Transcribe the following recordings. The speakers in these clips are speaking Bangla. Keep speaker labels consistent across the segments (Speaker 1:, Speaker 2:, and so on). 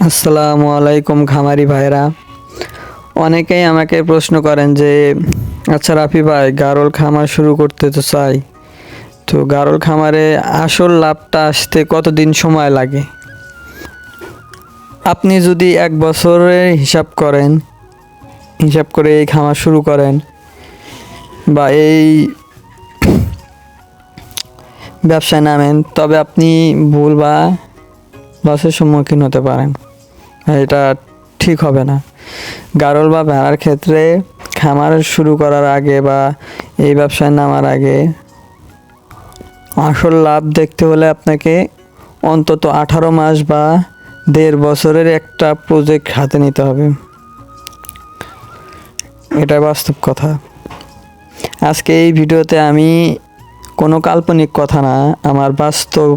Speaker 1: আসসালামু আলাইকুম খামারি ভাইরা। অনেকেই আমাকে প্রশ্ন করেন যে আচ্ছা রাফি ভাই, গারল খামার শুরু করতে তো চাই, তো গারল খামারে আসল লাভটা আসতে কতদিন সময় লাগে? আপনি যদি 1 বছরের হিসাব করে এই খামার শুরু করেন বা এই ব্যবসায় নামেন, তবে আপনি ভুল বা লসের সম্মুখীন হতে পারেন। এটা ঠিক হবে না। গারল বা ভেড়ার ক্ষেত্রে খামার শুরু করার আগে বা এই ব্যবসায় নামার আগে আসল লাভ দেখতে হলে আপনাকে অন্তত 18 মাস বা 1.5 বছরের একটা প্রজেক্ট হাতে নিতে হবে। এটা বাস্তব কথা। আজকে এই ভিডিওতে আমি কোনো কাল্পনিক কথা না, আমার বাস্তব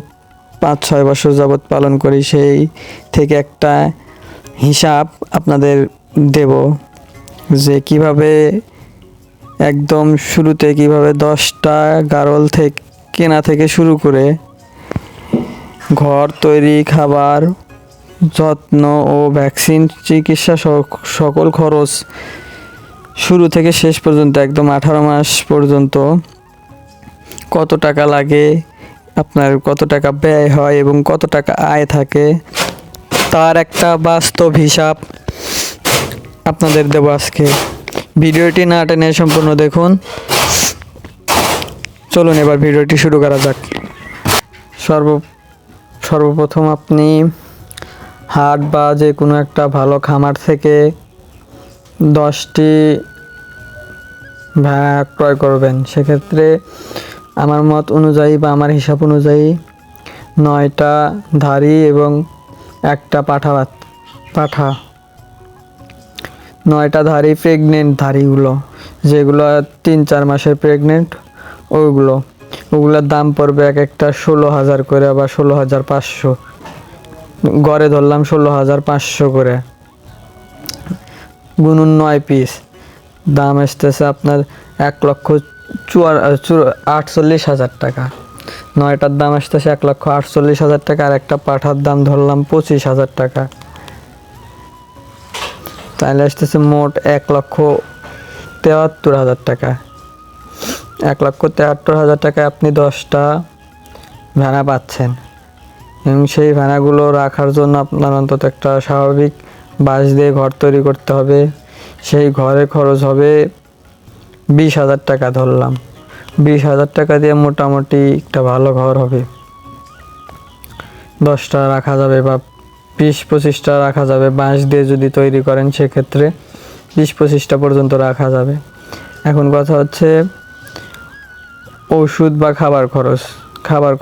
Speaker 1: 5-6 বছর যাবৎ পালন করি সেই থেকে একটা হিসাব আপনাদের দেব, যে কিভাবে একদম শুরুতে কিভাবে 10টা গারল থেকে কেনা থেকে শুরু করে ঘর তৈরি, খাবার, যত্ন ও ভ্যাকসিন, চিকিৎসা সকল খরচ শুরু থেকে শেষ পর্যন্ত একদম 18 মাস পর্যন্ত কত টাকা লাগে, আপনার কত টাকা ব্যয় হয় এবং কত টাকা আয় থাকে, তার একটা বাস্তব হিসাব আপনাদের দেব আজকে। ভিডিওটি না টেনে সম্পূর্ণ দেখুন। চলুন এবার ভিডিওটি শুরু করা যাক। সর্বপ্রথম আপনি হাট বা যে কোনো একটা ভালো খামার থেকে 10টি ভেড়া ক্রয় করবেন। সেক্ষেত্রে আমার মত অনুযায়ী বা আমার হিসাব অনুযায়ী 9টা ধাড়ি এবং একটা পাঠা 9টা ধাড়ি প্রেগনেন্ট ধাড়িগুলো, যেগুলো 3-4 মাসের প্রেগনেন্ট, ওগুলোর দাম পড়বে এক একটা 16,000 করে বা 16,500, গড়ে ধরলাম 16,500 করে, গুনুন 9 পিস, দাম আসতেছে আপনার 1,48,000 টাকা। 9টার দাম আসতেছে 1,48,000 টাকা, আর একটা পাঠার দাম ধরলাম 25,000 টাকা, তাহলে আসতেছে মোট 1,73,000 টাকা। 1,73,000 টাকায় আপনি 10টা ভেড়া পাচ্ছেন, এবং সেই ভেড়াগুলো রাখার জন্য আপনার অন্তত একটা স্বাভাবিক বাঁশ দিয়ে ঘর তৈরি করতে হবে। সেই ঘরে খরচ হবে 20,000 টাকা ধরলাম। 20,000 টাকা দিয়ে মোটামুটি একটা ভালো ঘর হবে, 10টা রাখা যাবে বা 20-25টা রাখা যাবে। বাঁশ দিয়ে যদি তৈরি করেন সেক্ষেত্রে 20-25টা পর্যন্ত রাখা যাবে। এখন কথা হচ্ছে ওষুধ বা খাবার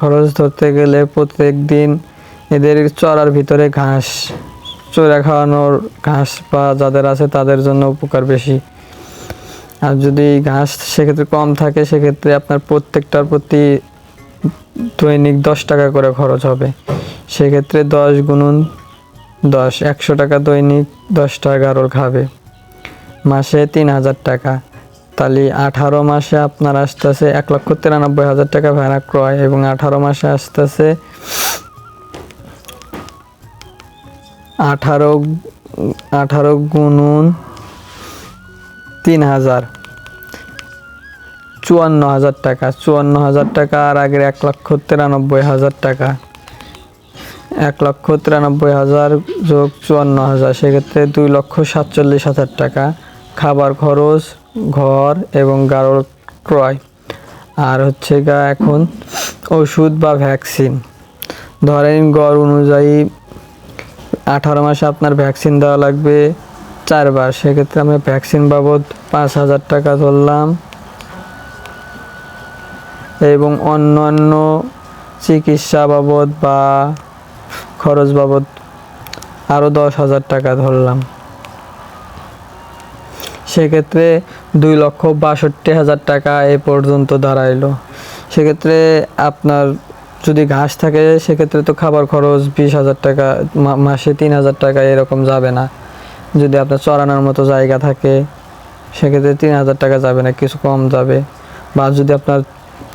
Speaker 1: খরচ ধরতে গেলে প্রত্যেক দিন এদের চড়ার ভিতরে চড়া খাওয়ানোর ঘাস বা যাদের আছে তাদের জন্য উপকার বেশি। আর যদি ঘাস সেক্ষেত্রে কম থাকে, সেক্ষেত্রে আপনার প্রত্যেকটার প্রতি দৈনিক 10 টাকা করে খরচ হবে। সেক্ষেত্রে 10 গুণুন 10, 100 টাকা দৈনিক 10টা গারল খাবে, মাসে 3,000 টাকা। তাহলে 18 মাসে আপনার আসতেছে 1,93,000 টাকা ভেড়া ক্রয়, এবং 18 মাসে আসতেছে 18 গুণুন 3,000, 54,000 টাকা। 54,000 টাকা আর আগের 1,93,000 টাকা, 1,93,000 যোগ 54,000, সেক্ষেত্রে 2,47,000 টাকা খাবার খরচ, ঘর এবং গারল ক্রয়। আর হচ্ছে এখন ওষুধ বা ভ্যাকসিন, ধরেন গড় অনুযায়ী 18 মাসে আপনার ভ্যাকসিন দেওয়া লাগবে 4 বার। সেক্ষেত্রে আমরা ভ্যাকসিন বাবদ 5,000 টাকা ধরলাম, এবং অন্যান্য চিকিৎসা বাবদ বা খরচ বাবদ আরও 10,000 টাকা ধরলাম। সেক্ষেত্রে 2,62,000 টাকা এ পর্যন্ত দাঁড়াইলো। সেক্ষেত্রে আপনার যদি ঘাস থাকে সেক্ষেত্রে তো খাবার খরচ 20,000 টাকা, মাসে 3,000 টাকা এরকম যাবে না। যদি আপনার চড়ানোর মতো জায়গা থাকে সেক্ষেত্রে 3,000 টাকা যাবে না, কিছু কম যাবে। বা যদি আপনার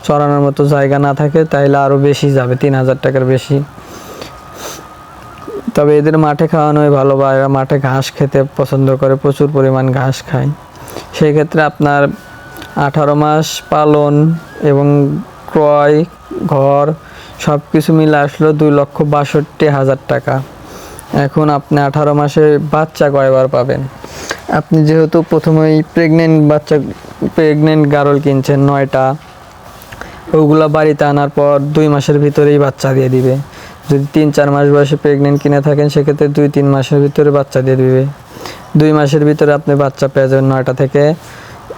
Speaker 1: চড়ানোর মতো জায়গা না থাকে তাহলে আরও বেশি যাবে, 3,000 টাকার বেশি। তবে এদের মাঠে খাওয়ানোই ভালো, বা এরা মাঠে ঘাস খেতে পছন্দ করে, প্রচুর পরিমাণ ঘাস খায়। সেই ক্ষেত্রে আপনার 18 মাস পালন এবং ক্রয়, ঘর সব কিছু মিলে আসলো 2,62,000 টাকা। এখন আপনি 18 মাসে বাচ্চা কয়বার পাবেন? আপনি যেহেতু প্রথমেই প্রেগনেন্ট গারল কিনছেন 9টা, ওগুলো বাড়িতে আনার পর 2 মাসের ভিতরেই বাচ্চা দিয়ে দিবে। যদি 3-4 মাস বয়সে প্রেগনেন্ট কিনে থাকেন সেক্ষেত্রে 2-3 মাসের ভিতরে বাচ্চা দিয়ে দিবে। 2 মাসের ভিতরে আপনি বাচ্চা পেয়ে যাবেন 9টা থেকে,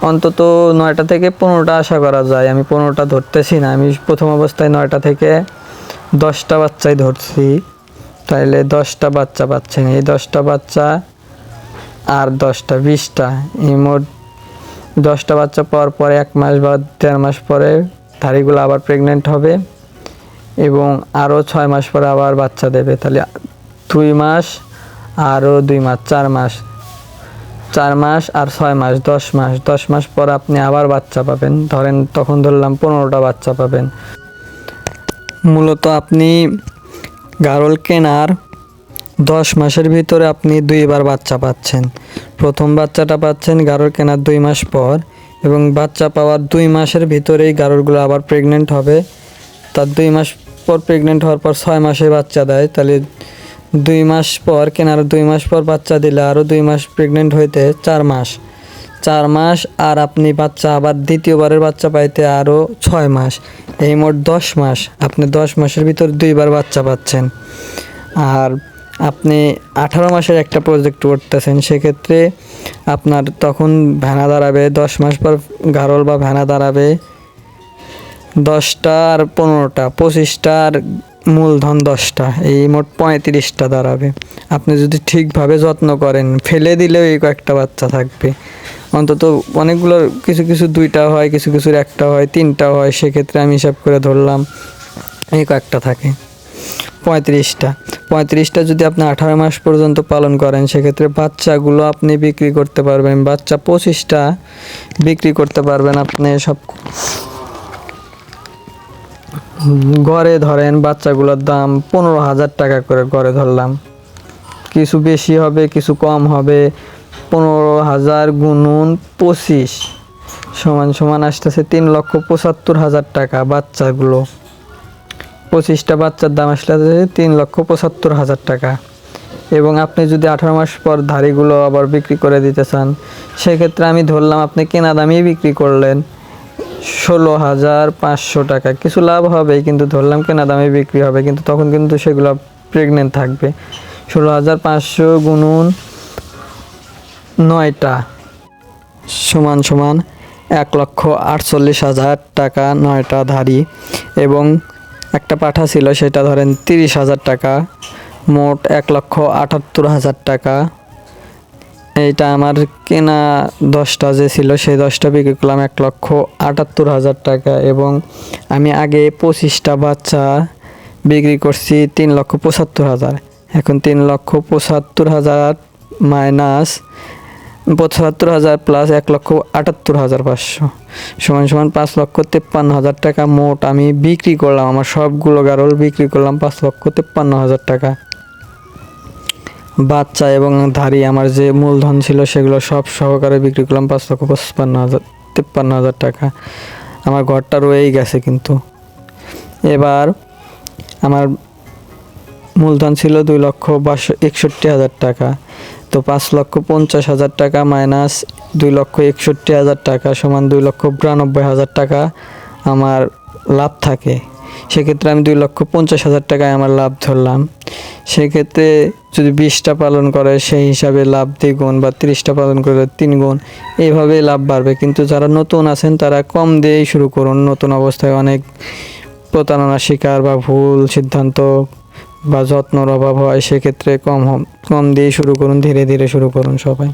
Speaker 1: অন্তত 9টা থেকে 15টা আশা করা যায়। আমি 15টা ধরতেছি না, আমি প্রথম অবস্থায় 9টা থেকে 10টা বাচ্চাই ধরছি। তাইলে 10টা বাচ্চা পাচ্ছেন, এই 10টা বাচ্চা আর 10টা 20টা, এই মোট 10টা বাচ্চা পাওয়ার পরে 1 মাস বা 1.5 মাস পরে ধাড়িগুলো আবার প্রেগনেন্ট হবে এবং আরও 6 মাস পরে আবার বাচ্চা দেবে। তাহলে 2 মাস আরও 2 মাস, 4 মাস, 4 মাস আর 6 মাস, 10 মাস। 10 মাস পর আপনি আবার বাচ্চা পাবেন, তখন ধরলাম 15টা বাচ্চা পাবেন। মূলত আপনি গারল কেনার 10 মাসের ভিতরে আপনি 2বার বাচ্চা পাচ্ছেন। প্রথম বাচ্চাটা পাচ্ছেন গারল কেনার 2 মাস পর, এবং বাচ্চা পাওয়ার 2 মাসের ভিতরেই গারলগুলো আবার প্রেগনেন্ট হবে। তার 2 মাস পর প্রেগনেন্ট হওয়ার পর 6 মাসে বাচ্চা দেয়। তাহলে 2 মাস পর কেনার 2 মাস পর বাচ্চা দিলে আরও 2 মাস প্রেগনেন্ট হইতে 4 মাস, 4 মাস আর আপনি বাচ্চা আবার দ্বিতীয়বারের বাচ্চা পাইতে আরও 6 মাস, এই মোট 10 মাস। আপনি 10 মাসের ভিতর 2বার বাচ্চা পাচ্ছেন। আর আপনি 18 মাসের একটা প্রজেক্ট করতেছেন, সেক্ষেত্রে আপনার তখন ভেনা দাঁড়াবে 10 মাস পর গারল বা ভেনা দাঁড়াবে 10টা আর 15টা, 25টা আর মূলধন 10টা, এই মোট 35টা দাঁড়াবে। আপনি যদি ঠিকভাবে যত্ন করেন, ফেলে দিলেও এই কয়েকটা বাচ্চা থাকবে। অন্তত অনেকগুলো, কিছু কিছু 2টা হয়, কিছু কিছুর 1টা হয়, 3টা হয়, সেক্ষেত্রে আমি হিসাব করে ধরলাম এই কয়েকটা থাকে, 35টা যদি আপনি 18 মাস পর্যন্ত পালন করেন সেক্ষেত্রে বাচ্চাগুলো আপনি বিক্রি করতে পারবেন। বাচ্চা 25টা বিক্রি করতে পারবেন আপনি। সব গড়ে ধরেন বাচ্চাগুলোর দাম 15,000 টাকা করে গড়ে ধরলাম, কিছু বেশি হবে কিছু কম হবে। 15,000 গুণুন 25 সমান আসতেছে 3,75,000 টাকা। বাচ্চাগুলো 25টা বাচ্চার দাম আসলে 3,75,000 টাকা। এবং আপনি যদি 18 মাস পর ধাড়িগুলো আবার বিক্রি করে দিতে চান সেক্ষেত্রে আমি ধরলাম আপনি কেনা দামেই বিক্রি করলেন 16,500 টাকা। কিছু লাভ হবে, কিন্তু ধরলাম কেনা দামে বিক্রি হবে, কিন্তু তখন কিন্তু সেগুলো প্রেগনেন্ট থাকবে। 16,500 গুণুন 9টা সমান 1,48,000 টাকা 9টা ধাড়ি। এবং একটা পাঠা ছিল, সেটা ধরেন 30,000 টাকা, মোট 1,78,000 টাকা। এইটা আমার কেনা 10টা যে ছিল সেই 10টা বিক্রি করলাম 1,78,000 টাকা। এবং আমি আগে 25টা বাচ্চা বিক্রি করছি 3,75,000। এখন 3,75,000 মাইনাস 75,000 প্লাস 1,78,500 সমান 5,53,000 টাকা মোট আমি বিক্রি করলাম। আমার সবগুলো গারল বিক্রি করলাম 5,53,000 টাকা। বাচ্চা এবং ধাড়ি আমার যে মূলধন ছিল সেগুলো সব সহকারে বিক্রি করলাম 5,53,000 টাকা। আমার ঘরটা রয়েই গেছে। কিন্তু এবার আমার মূলধন ছিল 2,61,000 টাকা, তো 5,50,000 টাকা মাইনাস 2,61,000 টাকা সমান 2,92,000 টাকা আমার লাভ থাকে। সেক্ষেত্রে আমি 2,50,000 টাকায় আমার লাভ ধরলাম। সেক্ষেত্রে যদি 20টা পালন করে সেই হিসাবে লাভ 2 গুণ, বা 30টা পালন করে 3 গুণ, এইভাবেই লাভ বাড়বে। কিন্তু যারা নতুন আছেন তারা কম দিয়েই শুরু করুন। নতুন অবস্থায় অনেক প্রতারণার শিকার বা ভুল সিদ্ধান্ত বা যত্নর অভাব হয়, সেক্ষেত্রে কম দিয়েই শুরু করুন, ধীরে ধীরে শুরু করুন সবাই।